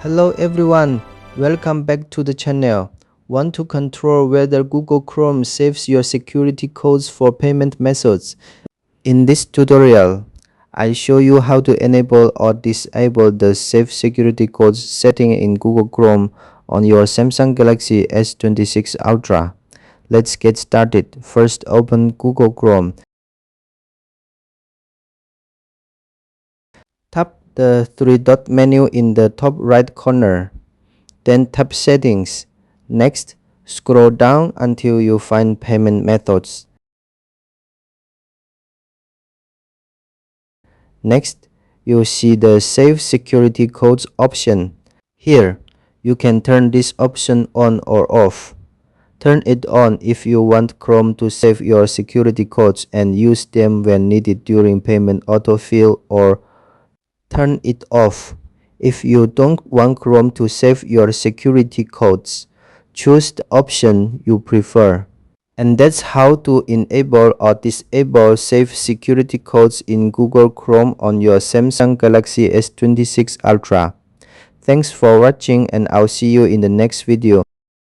Hello everyone, welcome back to the channel. Want to control whether Google Chrome saves your security codes for payment methods? In this tutorial, I show you how to enable or disable the Save Security Codes setting in Google Chrome on your Samsung Galaxy S26 Ultra. Let's get started. First, open Google Chrome. Tap the three-dot menu in the top right corner. Then tap Settings. Next, scroll down until you find Payment Methods. Next, you'll see the Save Security Codes option. Here, you can turn this option on or off. Turn it on if you want Chrome to save your security codes and use them when needed during payment autofill, or turn it off if you don't want Chrome to save your security codes. Choose the option you prefer. And that's how to enable or disable Save Security Codes in Google Chrome on your Samsung Galaxy S26 Ultra. Thanks for watching, and I'll see you in the next video.